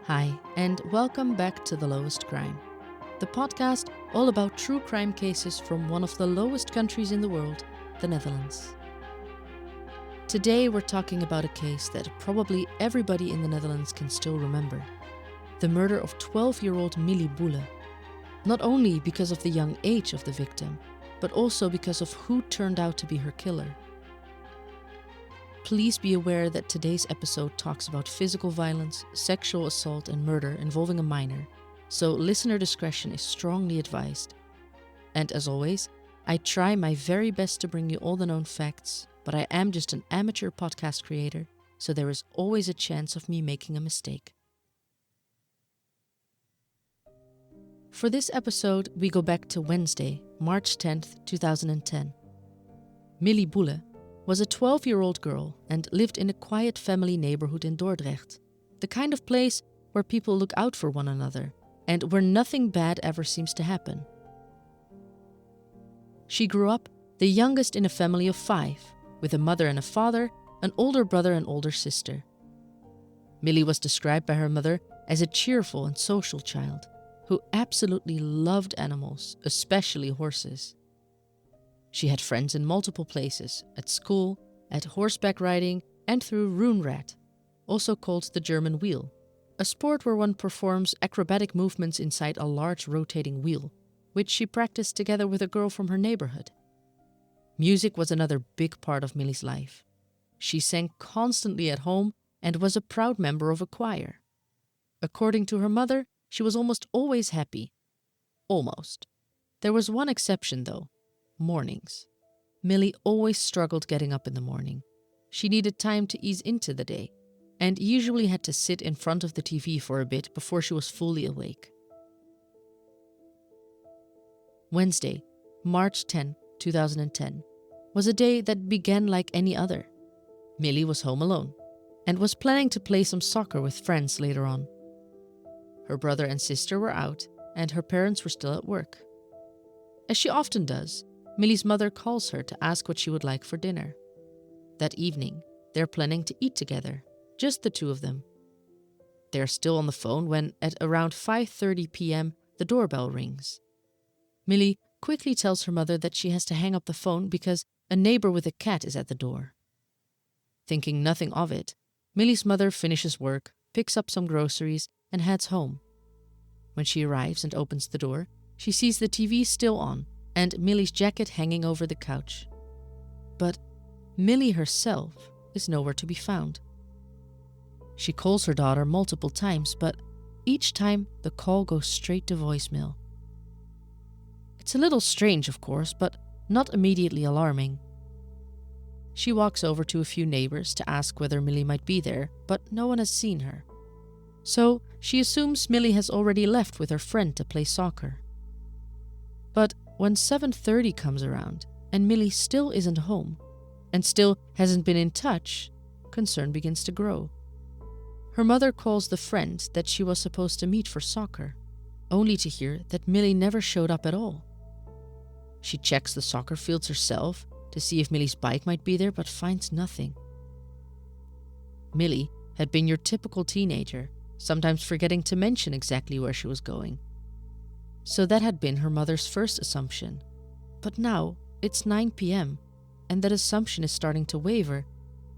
Hi, and welcome back to The Lowest Crime, the podcast all about true crime cases from one of the lowest countries in the world, the Netherlands. Today we're talking about a case that probably everybody in the Netherlands can still remember. The murder of 12-year-old Milly Boele. Not only because of the young age of the victim, but also because of who turned out to be her killer. Please be aware that today's episode talks about physical violence, sexual assault and murder involving a minor, so listener discretion is strongly advised. And as always, I try my very best to bring you all the known facts, but I am just an amateur podcast creator, so there is always a chance of me making a mistake. For this episode, we go back to Wednesday, March 10th, 2010. Milly Boele was a 12-year-old girl and lived in a quiet family neighborhood in Dordrecht, the kind of place where people look out for one another and where nothing bad ever seems to happen. She grew up the youngest in a family of 5, with a mother and a father, an older brother and older sister. Milly was described by her mother as a cheerful and social child who absolutely loved animals, especially horses. She had friends in multiple places, at school, at horseback riding, and through Roenrad, also called the German wheel, a sport where one performs acrobatic movements inside a large rotating wheel, which she practiced together with a girl from her neighborhood. Music was another big part of Milly's life. She sang constantly at home and was a proud member of a choir. According to her mother, she was almost always happy. Almost. There was one exception though. Mornings. Milly always struggled getting up in the morning. She needed time to ease into the day, and usually had to sit in front of the TV for a bit before she was fully awake. Wednesday, March 10, 2010, was a day that began like any other. Milly was home alone, and was planning to play some soccer with friends later on. Her brother and sister were out, and her parents were still at work. As she often does, Milly's mother calls her to ask what she would like for dinner. That evening, they're planning to eat together, just the two of them. They're still on the phone when, at around 5:30 p.m., the doorbell rings. Milly quickly tells her mother that she has to hang up the phone because a neighbor with a cat is at the door. Thinking nothing of it, Milly's mother finishes work, picks up some groceries, and heads home. When she arrives and opens the door, she sees the TV still on, and Milly's jacket hanging over the couch. But Milly herself is nowhere to be found. She calls her daughter multiple times, but each time the call goes straight to voicemail. It's a little strange, of course, but not immediately alarming. She walks over to a few neighbors to ask whether Milly might be there, but no one has seen her. So she assumes Milly has already left with her friend to play soccer. But when 7:30 comes around and Milly still isn't home and still hasn't been in touch, concern begins to grow. Her mother calls the friend that she was supposed to meet for soccer, only to hear that Milly never showed up at all. She checks the soccer fields herself to see if Milly's bike might be there, but finds nothing. Milly had been your typical teenager, sometimes forgetting to mention exactly where she was going. So that had been her mother's first assumption. But now it's 9 p.m. and that assumption is starting to waver.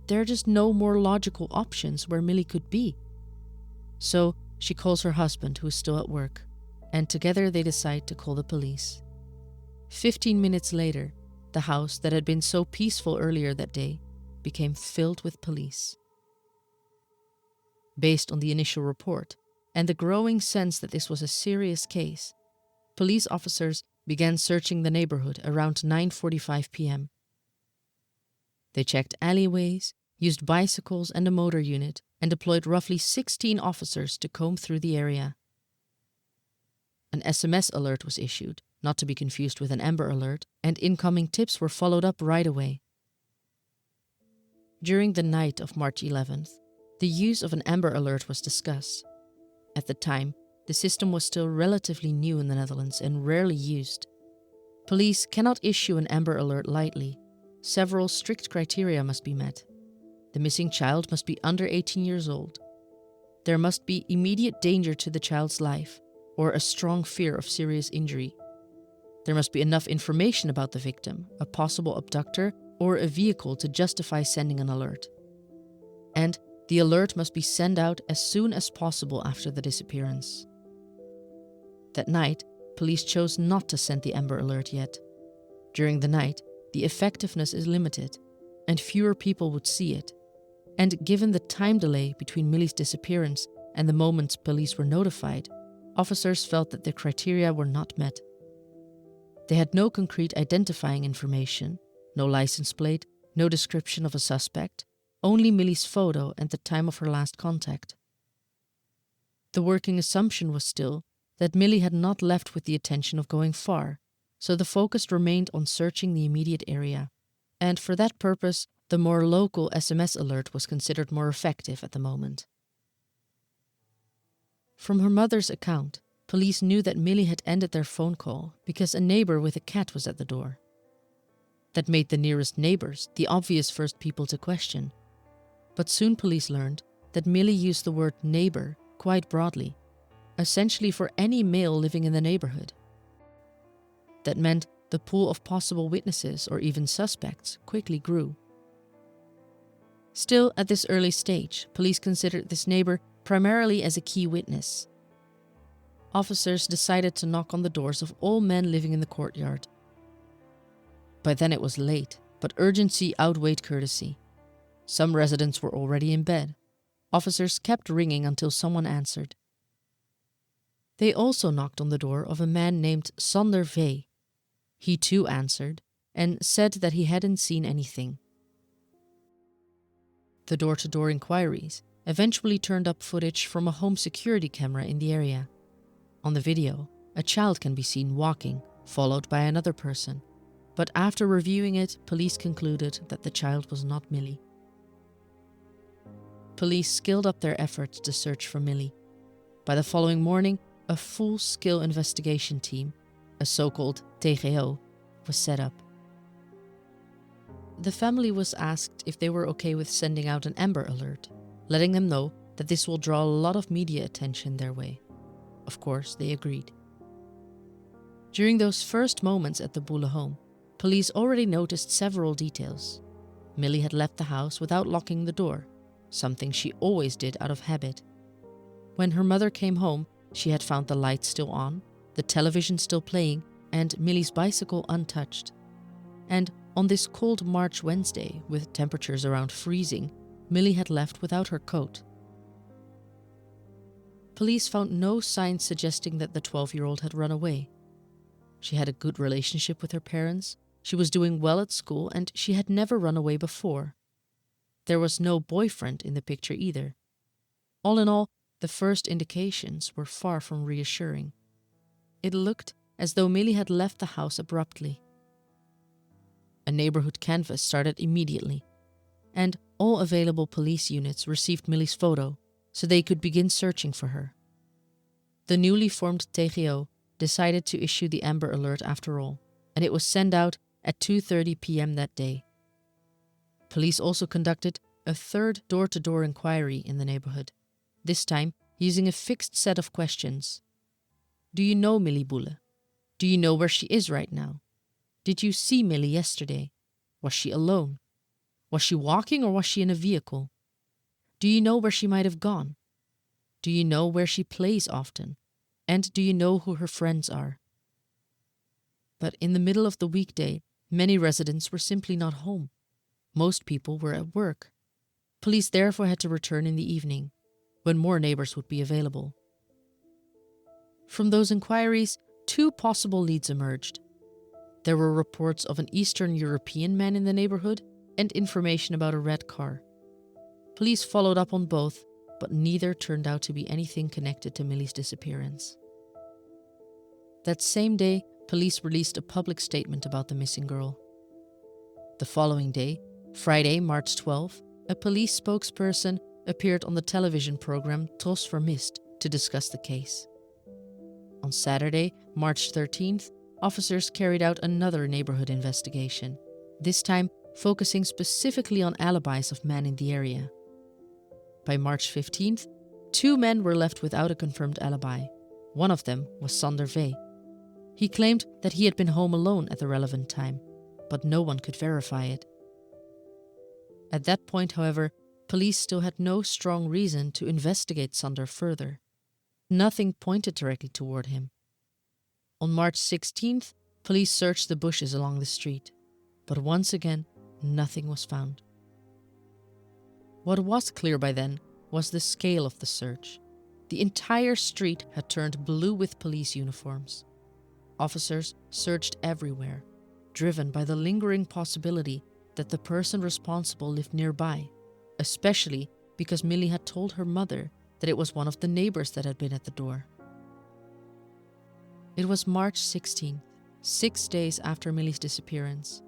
There are just no more logical options where Milly could be. So she calls her husband, who is still at work, and together they decide to call the police. 15 minutes later, the house that had been so peaceful earlier that day became filled with police. Based on the initial report and the growing sense that this was a serious case, police officers began searching the neighborhood around 9:45 p.m. They checked alleyways, used bicycles and a motor unit, and deployed roughly 16 officers to comb through the area. An SMS alert was issued, not to be confused with an Amber Alert, and incoming tips were followed up right away. During the night of March 11th, the use of an Amber Alert was discussed. At the time, the system was still relatively new in the Netherlands and rarely used. Police cannot issue an Amber Alert lightly. Several strict criteria must be met. The missing child must be under 18 years old. there must be immediate danger to the child's life or a strong fear of serious injury. There must be enough information about the victim, a possible abductor, or a vehicle to justify sending an alert. And the alert must be sent out as soon as possible after the disappearance. That night, police chose not to send the Amber Alert yet. During the night, the effectiveness is limited, and fewer people would see it. And given the time delay between Milly's disappearance and the moment police were notified, officers felt that the criteria were not met. They had no concrete identifying information, no license plate, no description of a suspect, only Milly's photo and the time of her last contact. The working assumption was still that Milly had not left with the intention of going far, so the focus remained on searching the immediate area. And for that purpose, the more local SMS alert was considered more effective at the moment. From her mother's account, police knew that Milly had ended their phone call because a neighbor with a cat was at the door. That made the nearest neighbors the obvious first people to question. But soon police learned that Milly used the word neighbor quite broadly, essentially for any male living in the neighborhood. That meant the pool of possible witnesses or even suspects quickly grew. Still, at this early stage, police considered this neighbor primarily as a key witness. Officers decided to knock on the doors of all men living in the courtyard. By then it was late, but urgency outweighed courtesy. Some residents were already in bed. Officers kept ringing until someone answered. They also knocked on the door of a man named Sander V. He too answered and said that he hadn't seen anything. The door-to-door inquiries eventually turned up footage from a home security camera in the area. On the video, a child can be seen walking, followed by another person. But after reviewing it, police concluded that the child was not Milly. Police scaled up their efforts to search for Milly. By the following morning, a full-scale investigation team, a so-called TGO, was set up. The family was asked if they were okay with sending out an Amber Alert, letting them know that this will draw a lot of media attention their way. Of course, they agreed. During those first moments at the Boele home, police already noticed several details. Milly had left the house without locking the door, something she always did out of habit. When her mother came home, she had found the lights still on, the television still playing, and Milly's bicycle untouched. And on this cold March Wednesday, with temperatures around freezing, Milly had left without her coat. Police found no signs suggesting that the 12-year-old had run away. She had a good relationship with her parents, she was doing well at school, and she had never run away before. There was no boyfriend in the picture either. All in all, the first indications were far from reassuring. It looked as though Milly had left the house abruptly. A neighborhood canvass started immediately, and all available police units received Milly's photo so they could begin searching for her. The newly formed TGO decided to issue the Amber Alert after all, and it was sent out at 2:30 p.m. that day. Police also conducted a third door-to-door inquiry in the neighborhood, this time using a fixed set of questions. Do you know Milly Boele? Do you know where she is right now? Did you see Milly yesterday? Was she alone? Was she walking or was she in a vehicle? Do you know where she might have gone? Do you know where she plays often? And do you know who her friends are? But in the middle of the weekday, many residents were simply not home. Most people were at work. Police therefore had to return in the evening, when more neighbors would be available. From those inquiries, two possible leads emerged. There were reports of an Eastern European man in the neighborhood and information about a red car. Police followed up on both, but neither turned out to be anything connected to Milly's disappearance. That same day, police released a public statement about the missing girl. The following day, Friday, March 12, a police spokesperson appeared on the television program Tros Vermist to discuss the case. On Saturday, March 13th, officers carried out another neighborhood investigation, this time focusing specifically on alibis of men in the area. By March 15th, 2 men were left without a confirmed alibi. One of them was Sander V. He claimed that he had been home alone at the relevant time, but no one could verify it. At that point, however, police still had no strong reason to investigate Sander further. Nothing pointed directly toward him. On March 16th, police searched the bushes along the street, but once again, nothing was found. What was clear by then was the scale of the search. The entire street had turned blue with police uniforms. Officers searched everywhere, driven by the lingering possibility that the person responsible lived nearby, especially because Milly had told her mother that it was one of the neighbors that had been at the door. It was March 16th, 6 days after Milly's disappearance.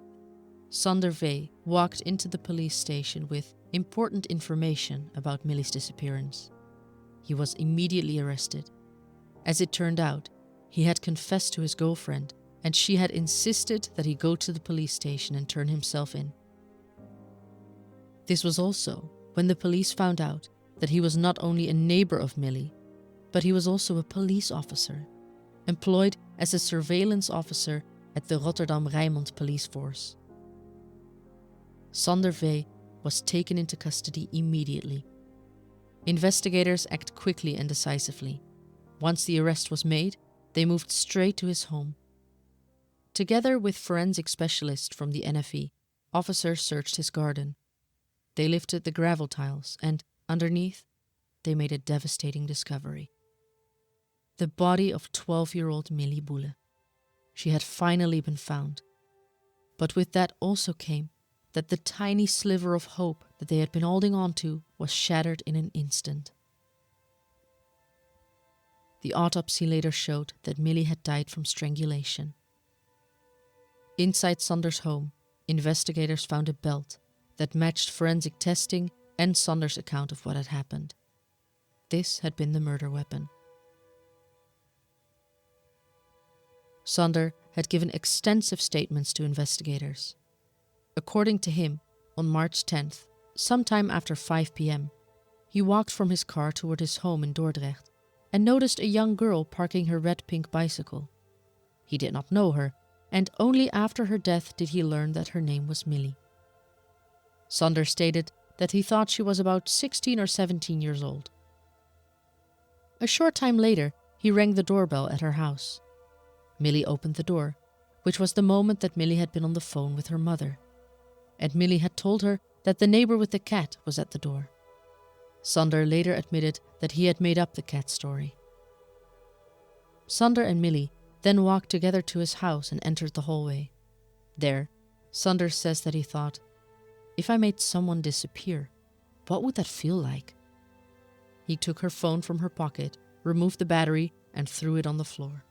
Sander V walked into the police station with important information about Milly's disappearance. He was immediately arrested. As it turned out, he had confessed to his girlfriend, and she had insisted that he go to the police station and turn himself in. This was also when the police found out that he was not only a neighbor of Milly, but he was also a police officer, employed as a surveillance officer at the Rotterdam-Rijnmond police force. Sander V was taken into custody immediately. Investigators acted quickly and decisively. Once the arrest was made, they moved straight to his home. Together with forensic specialists from the NFE, officers searched his garden. They lifted the gravel tiles and, underneath, they made a devastating discovery. The body of 12-year-old Milly Boele. She had finally been found. But with that also came that the tiny sliver of hope that they had been holding on to was shattered in an instant. The autopsy later showed that Milly had died from strangulation. Inside Sander's home, investigators found a belt that matched forensic testing and Sander's account of what had happened. This had been the murder weapon. Sander had given extensive statements to investigators. According to him, on March 10th, sometime after 5 p.m., he walked from his car toward his home in Dordrecht and noticed a young girl parking her red-pink bicycle. He did not know her, and only after her death did he learn that her name was Milly. Sander stated that he thought she was about 16 or 17 years old. A short time later, he rang the doorbell at her house. Milly opened the door, which was the moment that Milly had been on the phone with her mother, and Milly had told her that the neighbor with the cat was at the door. Sander later admitted that he had made up the cat story. Sander and Milly then walked together to his house and entered the hallway. There, Sander says that he thought, "If I made someone disappear, what would that feel like?" He took her phone from her pocket, removed the battery, and threw it on the floor.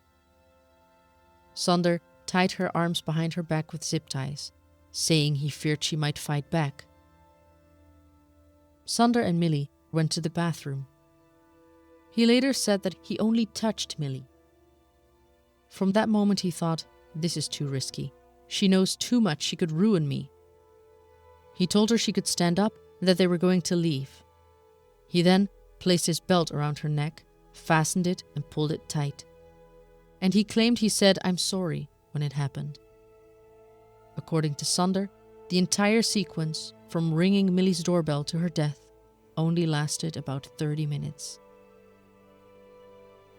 Sander tied her arms behind her back with zip ties, saying he feared she might fight back. Sander and Milly went to the bathroom. He later said that he only touched Milly. From that moment he thought, "This is too risky. She knows too much, she could ruin me." He told her she could stand up and that they were going to leave. He then placed his belt around her neck, fastened it and pulled it tight. And he claimed he said, "I'm sorry," when it happened. According to Sander, the entire sequence, from ringing Milly's doorbell to her death, only lasted about 30 minutes.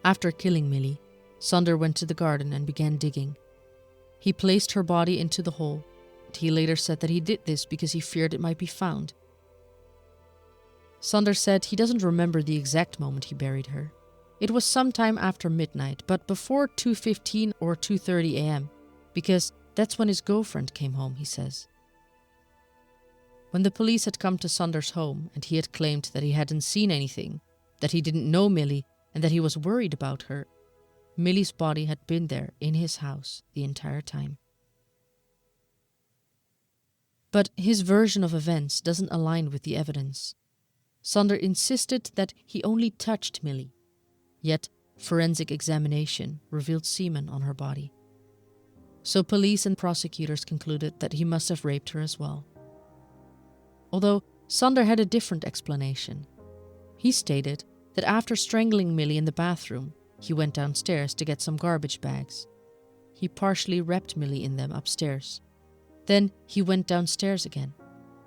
After killing Milly, Sander went to the garden and began digging. He placed her body into the hole, and he later said that he did this because he feared it might be found. Sander said he doesn't remember the exact moment he buried her. It was sometime after midnight, but before 2:15 or 2:30 a.m., because that's when his girlfriend came home, he says. When the police had come to Sander's home and he had claimed that he hadn't seen anything, that he didn't know Milly, and that he was worried about her, Milly's body had been there in his house the entire time. But his version of events doesn't align with the evidence. Sander insisted that he only touched Milly, yet forensic examination revealed semen on her body. So police and prosecutors concluded that he must have raped her as well. Although Sander had a different explanation. He stated that after strangling Milly in the bathroom, he went downstairs to get some garbage bags. He partially wrapped Milly in them upstairs. Then he went downstairs again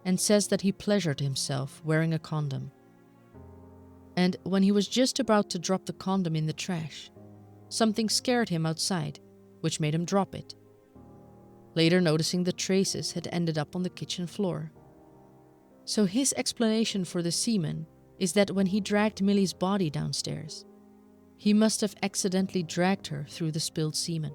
and says that he pleasured himself wearing a condom. And when he was just about to drop the condom in the trash, something scared him outside, which made him drop it. Later noticing the traces had ended up on the kitchen floor. So his explanation for the semen is that when he dragged Milly's body downstairs, he must have accidentally dragged her through the spilled semen.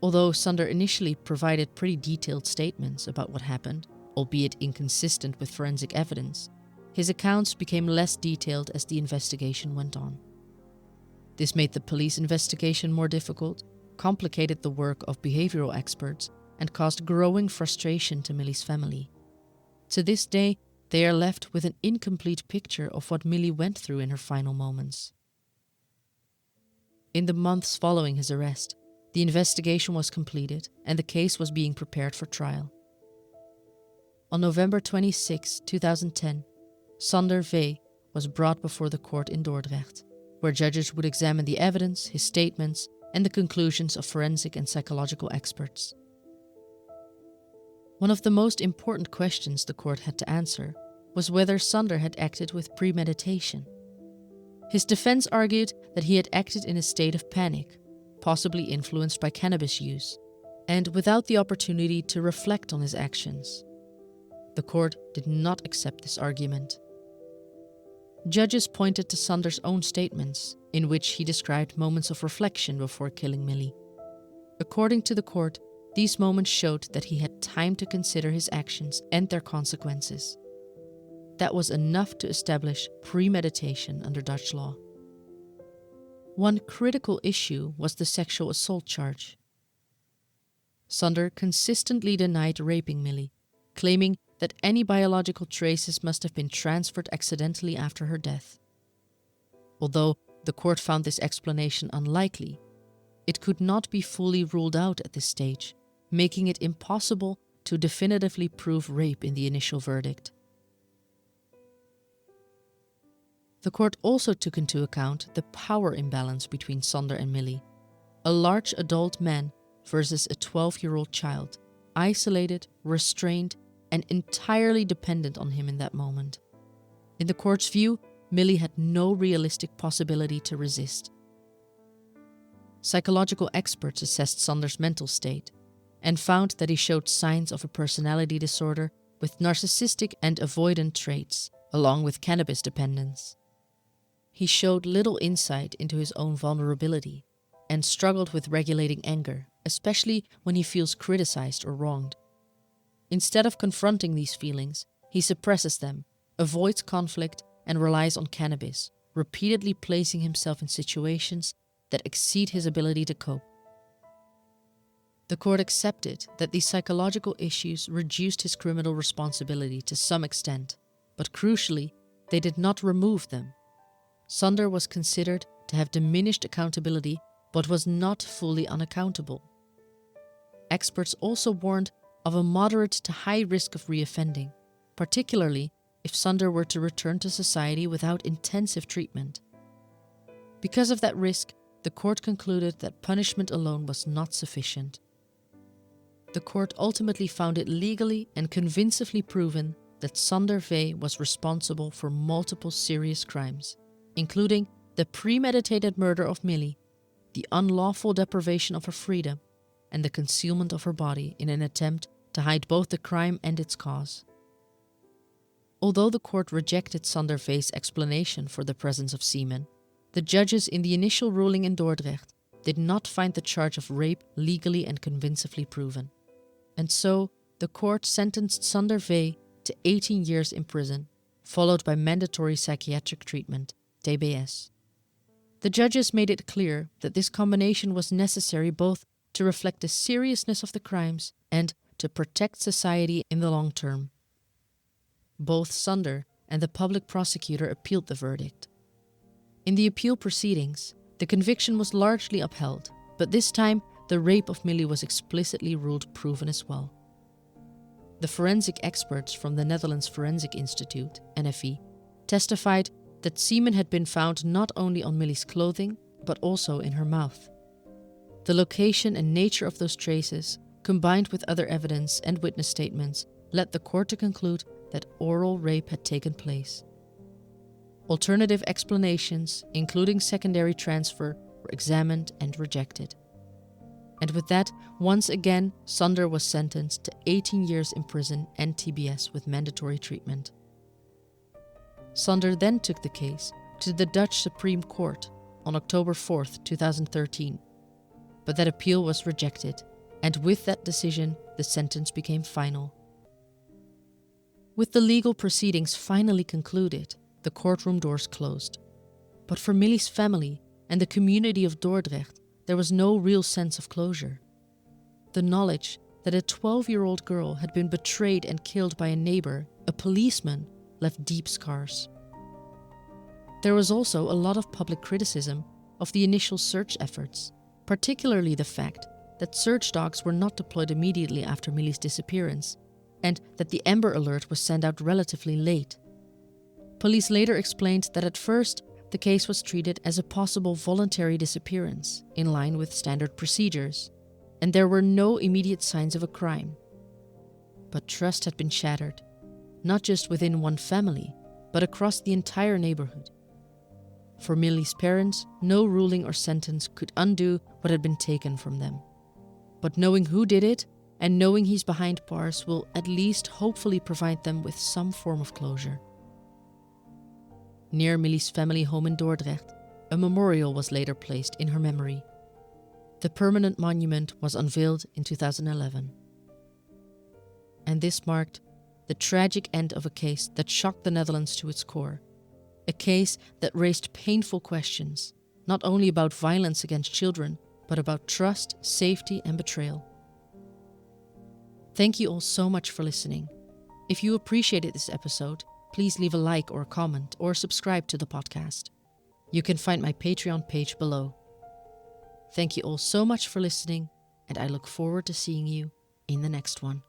Although Sander initially provided pretty detailed statements about what happened, albeit inconsistent with forensic evidence, his accounts became less detailed as the investigation went on. This made the police investigation more difficult, complicated the work of behavioral experts, and caused growing frustration to Milly's family. To this day, they are left with an incomplete picture of what Milly went through in her final moments. In the months following his arrest, the investigation was completed and the case was being prepared for trial. On November 26, 2010, Sander V. was brought before the court in Dordrecht, where judges would examine the evidence, his statements, and the conclusions of forensic and psychological experts. One of the most important questions the court had to answer was whether Sander had acted with premeditation. His defense argued that he had acted in a state of panic, possibly influenced by cannabis use, and without the opportunity to reflect on his actions. The court did not accept this argument. Judges pointed to Sander's own statements, in which he described moments of reflection before killing Milly. According to the court, these moments showed that he had time to consider his actions and their consequences. That was enough to establish premeditation under Dutch law. One critical issue was the sexual assault charge. Sander consistently denied raping Milly, claiming that any biological traces must have been transferred accidentally after her death. Although the court found this explanation unlikely, it could not be fully ruled out at this stage, making it impossible to definitively prove rape in the initial verdict. The court also took into account the power imbalance between Sander and Milly, a large adult man versus a 12-year-old child, isolated, restrained, and entirely dependent on him in that moment. In the court's view, Milly had no realistic possibility to resist. Psychological experts assessed Sander's mental state and found that he showed signs of a personality disorder with narcissistic and avoidant traits, along with cannabis dependence. He showed little insight into his own vulnerability and struggled with regulating anger, especially when he feels criticized or wronged. Instead of confronting these feelings, he suppresses them, avoids conflict, and relies on cannabis, repeatedly placing himself in situations that exceed his ability to cope. The court accepted that these psychological issues reduced his criminal responsibility to some extent, but crucially, they did not remove them. Sander was considered to have diminished accountability, but was not fully unaccountable. Experts also warned of a moderate to high risk of reoffending, particularly if Sander were to return to society without intensive treatment. Because of that risk, the court concluded that punishment alone was not sufficient. The court ultimately found it legally and convincingly proven that Sander V. was responsible for multiple serious crimes, including the premeditated murder of Milly, the unlawful deprivation of her freedom, and the concealment of her body in an attempt to hide both the crime and its cause. Although the court rejected Sander V.'s explanation for the presence of semen, the judges in the initial ruling in Dordrecht did not find the charge of rape legally and convincingly proven. And so, the court sentenced Sander V. to 18 years in prison, followed by mandatory psychiatric treatment, TBS. The judges made it clear that this combination was necessary both to reflect the seriousness of the crimes and to protect society in the long term. Both Sander and the public prosecutor appealed the verdict. In the appeal proceedings, the conviction was largely upheld, but this time the rape of Milly was explicitly ruled proven as well. The forensic experts from the Netherlands Forensic Institute, NFI, testified that semen had been found not only on Milly's clothing, but also in her mouth. The location and nature of those traces, combined with other evidence and witness statements, led the court to conclude that oral rape had taken place. Alternative explanations, including secondary transfer, were examined and rejected. And with that, once again, Sander was sentenced to 18 years in prison and TBS with mandatory treatment. Sander then took the case to the Dutch Supreme Court on October 4th, 2013. But that appeal was rejected, and with that decision, the sentence became final. With the legal proceedings finally concluded, the courtroom doors closed. But for Milly's family and the community of Dordrecht, there was no real sense of closure. The knowledge that a 12-year-old girl had been betrayed and killed by a neighbor, a policeman, left deep scars. There was also a lot of public criticism of the initial search efforts, particularly the fact that search dogs were not deployed immediately after Milly's disappearance, and that the Amber Alert was sent out relatively late. Police later explained that at first, the case was treated as a possible voluntary disappearance, in line with standard procedures, and there were no immediate signs of a crime. But trust had been shattered, not just within one family, but across the entire neighborhood. For Milly's parents, no ruling or sentence could undo what had been taken from them. But knowing who did it, and knowing he's behind bars, will at least hopefully provide them with some form of closure. Near Milly's family home in Dordrecht, a memorial was later placed in her memory. The permanent monument was unveiled in 2011. And this marked the tragic end of a case that shocked the Netherlands to its core. A case that raised painful questions, not only about violence against children, but about trust, safety, and betrayal. Thank you all so much for listening. If you appreciated this episode, please leave a like or a comment or subscribe to the podcast. You can find my Patreon page below. Thank you all so much for listening, and I look forward to seeing you in the next one.